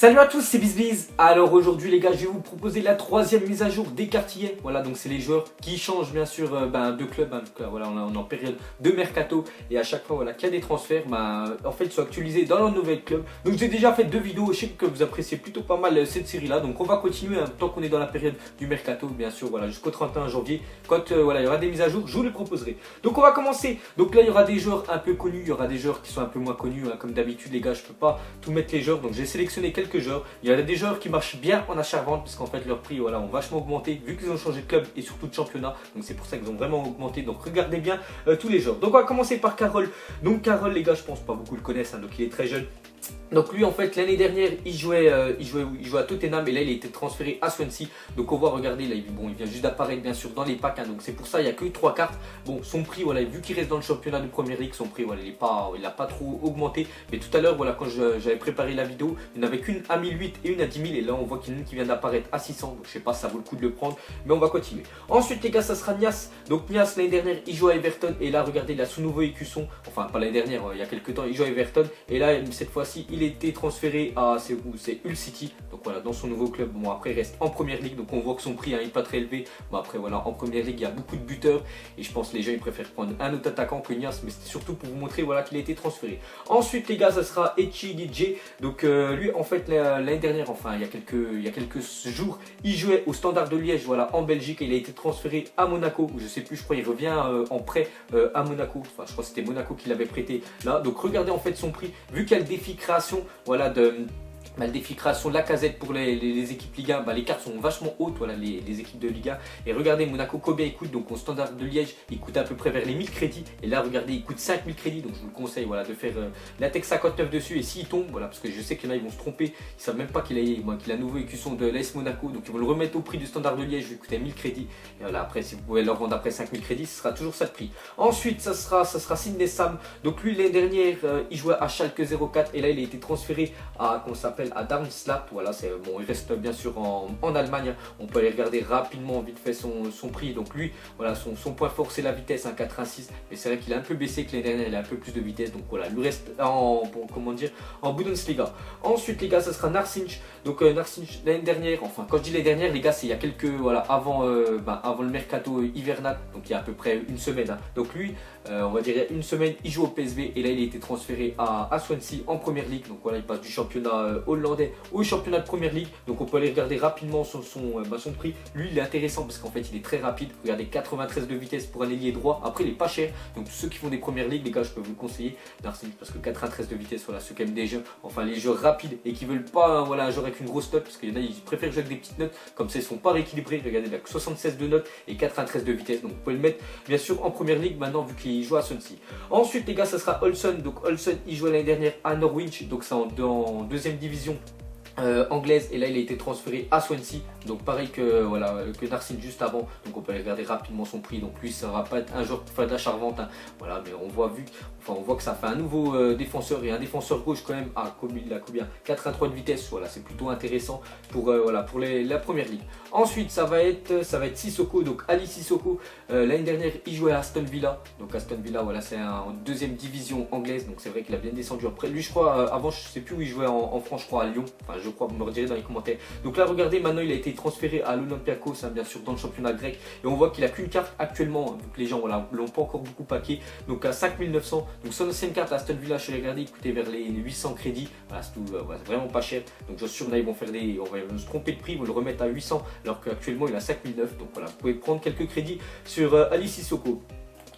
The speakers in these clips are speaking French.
Salut à tous, c'est BizBiz. Alors aujourd'hui les gars, je vais vous proposer la troisième mise à jour des cartillets. Voilà, donc c'est les joueurs qui changent bien sûr de club. Donc voilà, on est en période de mercato et à chaque fois voilà, qu'il y a des transferts, en fait ils sont actualisés dans leur nouvel club. Donc j'ai déjà fait 2 vidéos, je sais que vous appréciez plutôt pas mal cette série là. Donc on va continuer tant qu'on est dans la période du mercato, bien sûr, voilà, jusqu'au 31 janvier. Quand voilà, il y aura des mises à jour, je vous les proposerai. Donc on va commencer. Donc là il y aura des joueurs un peu connus, il y aura des joueurs qui sont un peu moins connus. Hein. Comme d'habitude les gars, je peux pas tout mettre les joueurs, donc j'ai sélectionné quelques joueurs. Il y a des joueurs qui marchent bien en achat-vente parce qu'en fait leur prix voilà, ont vachement augmenté vu qu'ils ont changé de club et surtout de championnat. Donc c'est pour ça qu'ils ont vraiment augmenté. Donc regardez bien tous les joueurs. Donc on va commencer par Carroll. Donc Carroll les gars, je pense pas beaucoup le connaissent, hein, donc il est très jeune. Donc lui en fait l'année dernière il jouait à Tottenham et là il a été transféré à Swansea. Donc on voit, regardez là, il vient juste d'apparaître bien sûr dans les packs, hein, donc c'est pour ça il n'y a que 3 cartes. Bon, son prix voilà, vu qu'il reste dans le championnat de Premier League, son prix voilà, il n'a pas trop augmenté. Mais tout à l'heure voilà, quand j'avais préparé la vidéo, il n'y en avait qu'une à 1008 et une à 10 000 et là on voit qu'il y en a une qui vient d'apparaître à 600. Donc je sais pas si ça vaut le coup de le prendre, mais on va continuer. Ensuite les gars, ça sera Niasse. Donc Niasse l'année dernière il joue à Everton et là regardez, il a son nouveau écusson. Enfin pas l'année dernière, il y a quelques temps il joue à Everton et là cette fois-ci il était transféré à Hull City. Donc voilà, dans son nouveau club. Bon après il reste en Première Ligue, donc on voit que son prix n'est pas très élevé. Bon après voilà, en Première Ligue il y a beaucoup de buteurs et je pense que les gens ils préfèrent prendre un autre attaquant que Niasse, mais c'était surtout pour vous montrer voilà, qu'il a été transféré. Ensuite les gars, ça sera Echidije. Donc lui en fait l'année dernière, enfin il y a quelques jours, il jouait au Standard de Liège voilà, en Belgique et il a été transféré à Monaco. Je sais plus, je crois il revient en prêt à Monaco. Enfin je crois que c'était Monaco qui l'avait prêté là. Donc regardez en fait son prix, vu qu'il y a le défi création voilà, le défi création de la casette pour les équipes Ligue 1, les cartes sont vachement hautes, voilà, les équipes de Ligue 1. Et regardez Monaco combien il coûte. Donc au Standard de Liège il coûte à peu près vers les 1000 crédits. Et là regardez, il coûte 5000 crédits. Donc je vous le conseille voilà, de faire la Tech 59 dessus. Et s'il tombe, voilà, parce que je sais qu'il y en a ils vont se tromper, ils savent même pas qu'il a un nouveau écusson de l'AS Monaco. Donc ils vont le remettre au prix du Standard de Liège, il coûtait 1000 crédits. Et voilà, après si vous pouvez leur vendre après 5000 crédits, ce sera toujours ça de prix. Ensuite ça sera Sidney Sam. Donc lui l'année dernière il jouait à Schalke 04 et là il a été transféré à Darmstadt. Voilà, bon, il reste bien sûr en Allemagne. On peut aller regarder rapidement vite fait son prix. Donc lui, voilà, son point fort c'est la vitesse, 1,86. Mais c'est vrai qu'il a un peu baissé, que l'année dernière il a un peu plus de vitesse. Donc voilà, il lui reste en Bundesliga. Ensuite les gars, ça sera Narcinch. Donc Narcinch l'année dernière, enfin quand je dis l'année dernière les gars, c'est il y a quelques, voilà, avant le mercato hivernal. Donc il y a à peu près une semaine. Hein. Donc lui, on va dire une semaine, il joue au PSV et là il a été transféré à Swansea en Première Ligue. Donc voilà, il passe du championnat hollandais au championnat de Première Ligue. Donc on peut aller regarder rapidement son prix. Lui il est intéressant parce qu'en fait il est très rapide. Regardez, 93 de vitesse pour un ailier droit. Après il est pas cher. Donc tous ceux qui font des Premières Ligues les gars, je peux vous le conseiller Narcinch, parce que 93 de vitesse, voilà, ceux qui aiment des jeux, enfin les jeux rapides et qui veulent pas voilà, un joueur avec une grosse note, parce qu'il y en a ils préfèrent jouer avec des petites notes. Comme ça ils sont pas rééquilibrés. Regardez, il a 76 de notes et 93 de vitesse. Donc vous pouvez le mettre bien sûr en Première Ligue maintenant vu qu'il joue à Swansea. Ensuite les gars, ça sera Olsen. Donc Olsen il jouait l'année dernière à Norwich, donc c'est en deuxième division anglaise et là il a été transféré à Swansea. Donc pareil que voilà, que Narcinch juste avant. Donc on peut aller regarder rapidement son prix. Donc lui ça va pas être un joueur pour faire de la charvente, hein. Voilà, mais on voit que ça fait un nouveau défenseur et un défenseur gauche quand même à combien 83 de vitesse. Voilà, c'est plutôt intéressant pour voilà, pour la Première Ligue. Ensuite ça va être Sissoko. Donc Ali Sissoko l'année dernière il jouait à Aston Villa. Donc Aston Villa voilà, c'est en deuxième division anglaise. Donc c'est vrai qu'il a bien descendu après. Lui je crois avant, je sais plus où il jouait en France, je crois à Lyon. Enfin je crois, vous me redirez dans les commentaires. Donc là regardez, maintenant il a été transféré à l'Olympiakos, hein, bien sûr dans le championnat grec. Et on voit qu'il a qu'une carte actuellement, vu que les gens voilà, l'ont pas encore beaucoup paqué. Donc à 5900. Donc son ancienne carte à Aston Villa, je l'ai regardé, il coûtait vers les 800 crédits. Voilà, c'est voilà, vraiment pas cher. Donc je suis sûr là ils vont faire on va se tromper de prix, ils vont le remettre à 800 alors qu'actuellement il a 5009. Donc voilà, vous pouvez prendre quelques crédits sur Ali Sissoko.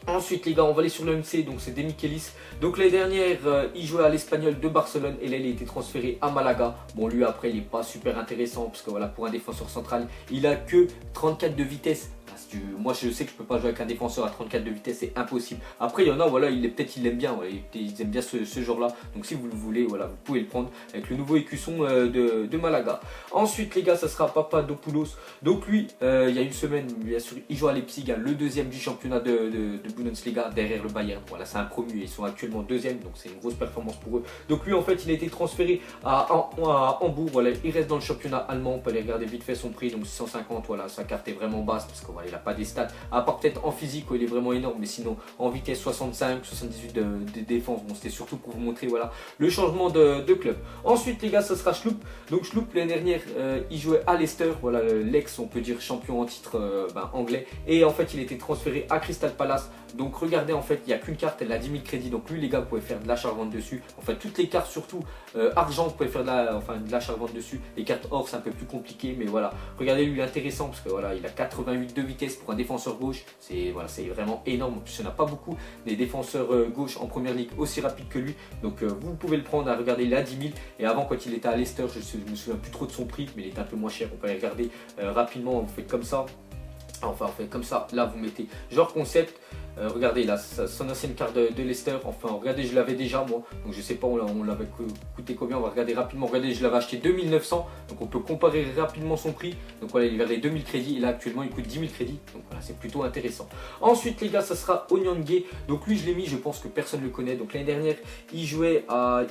Ensuite les gars, on va aller sur le MC, donc c'est Demichelis. Donc l'année dernière il jouait à l'Espagnol de Barcelone et là il a été transféré à Malaga. Bon lui après il n'est pas super intéressant parce que voilà, pour un défenseur central il a que 34 de vitesse. Moi je sais que je peux pas jouer avec un défenseur à 34 de vitesse, c'est impossible. Après il y en a voilà, peut-être il l'aime bien, voilà, ils aiment bien ce genre là. Donc si vous le voulez voilà, vous pouvez le prendre avec le nouveau écusson de Malaga. Ensuite les gars, ça sera Papadopoulos. Donc lui il y a une semaine bien sûr il joue à Leipzig, hein, le deuxième du championnat de Bundesliga derrière le Bayern. Voilà, c'est un promu et ils sont actuellement deuxième, donc c'est une grosse performance pour eux. Donc lui en fait il a été transféré à Hambourg. Voilà, il reste dans le championnat allemand. On peut aller regarder vite fait son prix, donc 650. Voilà, sa carte est vraiment basse parce que voilà, il n'a pas des stats, à part peut-être en physique où il est vraiment énorme, mais sinon en vitesse 65, 78 de défense. Bon, c'était surtout pour vous montrer voilà, le changement de club. Ensuite les gars, ce sera Schlupp. Donc Schlupp l'année dernière, il jouait à Leicester, voilà l'ex on peut dire champion en titre anglais, et en fait il était transféré à Crystal Palace. Donc regardez, en fait il n'y a qu'une carte, elle a 10 000 crédits, donc lui les gars vous pouvez faire de l'achat-revente dessus. En fait toutes les cartes surtout argent vous pouvez faire de l'achat-revente dessus. Les cartes or c'est un peu plus compliqué, mais voilà, regardez lui il est intéressant parce que voilà, il a 88 de vitesse pour un défenseur gauche, c'est voilà, c'est vraiment énorme. En plus il n'y en a pas beaucoup des défenseurs gauche en première ligue aussi rapide que lui, donc vous pouvez le prendre. À regarder, il a 10 000, et avant quand il était à Leicester, je me souviens plus trop de son prix, mais il était un peu moins cher. On peut aller regarder rapidement, vous faites comme ça. Enfin, on fait comme ça, là vous mettez genre concept, regardez là, son ancienne carte de Leicester, enfin regardez, je l'avais déjà moi, donc je sais pas on l'avait coûté combien, on va regarder rapidement, regardez, je l'avais acheté 2900, donc on peut comparer rapidement son prix, donc voilà, il est vers les 2000 crédits, et là actuellement il coûte 10 000 crédits, donc voilà, c'est plutôt intéressant. Ensuite les gars, ça sera Onyangé, donc lui je l'ai mis, je pense que personne ne le connaît, donc l'année dernière, il jouait à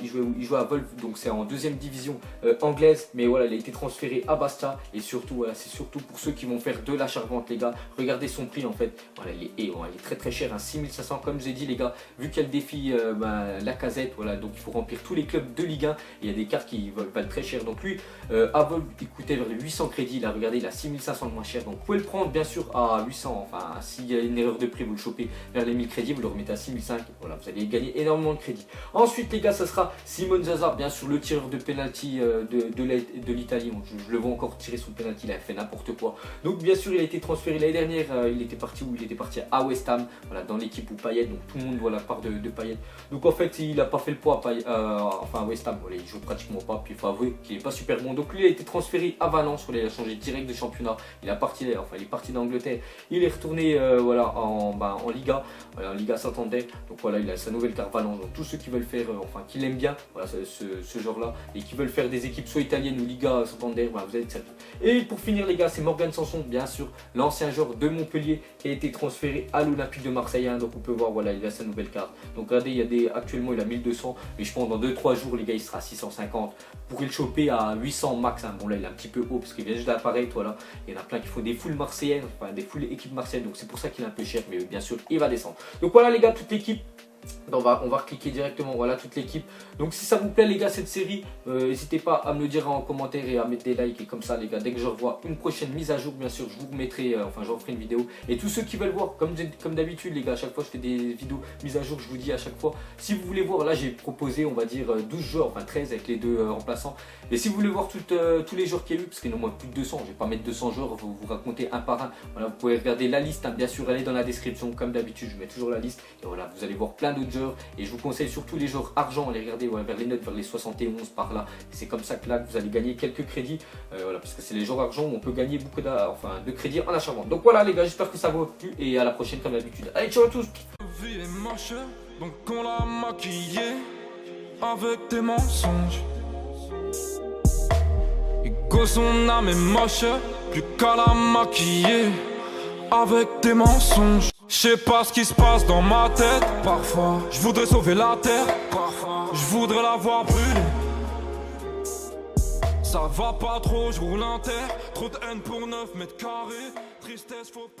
Wolves, donc c'est en deuxième division anglaise, mais voilà, il a été transféré à Bastia, et surtout, voilà, c'est surtout pour ceux qui vont faire de l'achat-revente les gars, regardez son prix en fait, voilà, il est très très cher, hein, 6500 comme je vous ai dit les gars, vu qu'il y a le défi Lacazette, voilà, donc il faut remplir tous les clubs de Ligue 1, et il y a des cartes qui valent très cher, donc lui à Wolves il coûtait vers les 800 crédits, là regardez, il a 6500 de moins cher, donc vous pouvez le prendre bien sûr à 800, enfin s'il y a une erreur de prix vous le chopez vers les 1000 crédits, vous le remettez à 6500, voilà, vous allez gagner énormément de crédits. Ensuite les gars, ça sera Simone Zaza, bien sûr le tireur de penalty de l'Italie, je le vois encore tirer son penalty, il a fait n'importe quoi, donc bien sûr il a été transféré l'année dernière, il était parti à West Ham, voilà, dans l'équipe où Payet, donc tout le monde voit la part de Payet, donc en fait il n'a pas fait le poids à West Ham, voilà, il joue pratiquement pas, puis il faut avouer qu'il n'est pas super bon, donc lui il a été transféré à Valence, voilà, il a changé direct de championnat, il est parti d'Angleterre, il est retourné voilà, en Liga, voilà, en Liga Santander, donc voilà, il a sa nouvelle carte Valence, donc tous ceux qui veulent faire, qui l'aiment bien, voilà, ce genre là, et qui veulent faire des équipes soit italiennes ou Liga Santander, voilà, vous allez être servi. Et pour finir les gars, c'est Morgan Sanson, bien sûr, l'ancien joueur de Montpellier qui a été transféré à l'Olympique de Marseille, hein, donc on peut voir, voilà, il a sa nouvelle carte, donc regardez, actuellement il a 1200, mais je pense dans 2-3 jours les gars il sera à 650, vous pourrez le choper à 800 max, hein. Bon là il est un petit peu haut parce qu'il vient juste d'apparaître, voilà, il y en a plein qui font des foules marseillaises, enfin des foules équipes marseillaises, donc c'est pour ça qu'il est un peu cher, mais bien sûr il va descendre. Donc voilà les gars, toute l'équipe. On va cliquer directement, voilà, toute l'équipe. Donc si ça vous plaît les gars cette série, n'hésitez pas à me le dire en commentaire et à mettre des likes, et comme ça les gars, dès que je revois une prochaine mise à jour, bien sûr je vous remettrai, je referai une vidéo. Et tous ceux qui veulent voir, comme d'habitude les gars, à chaque fois je fais des vidéos mise à jour, je vous dis à chaque fois, si vous voulez voir, là j'ai proposé on va dire 12 joueurs, enfin 13 avec les deux remplaçants. Mais si vous voulez voir tous les joueurs qu'il y a eu, parce qu'il y en a au moins plus de 200, je vais pas mettre 200 joueurs, vous raconter un par un, voilà, vous pouvez regarder la liste, hein, bien sûr elle est dans la description, comme d'habitude je mets toujours la liste, et voilà, vous allez voir plein d'autres joueurs. Et je vous conseille surtout les joueurs argent, allez regarder, ouais, vers les notes, vers les 71 par là. C'est comme ça que là vous allez gagner quelques crédits, voilà, parce que c'est les joueurs argent où on peut gagner beaucoup de crédits en achat-vente. Donc voilà les gars, j'espère que ça vous a plu et à la prochaine comme d'habitude. Allez, ciao à tous. Vie est moche, donc on l'a maquillée avec des mensonges. Et que son âme est moche, plus qu'à la maquiller avec des mensonges. Je sais pas ce qui se passe dans ma tête. Parfois, je voudrais sauver la terre. Parfois, je voudrais la voir brûler. Ça va pas trop, je roule un terre. Trop de haine pour 9 mètres carrés. Tristesse, faut pas.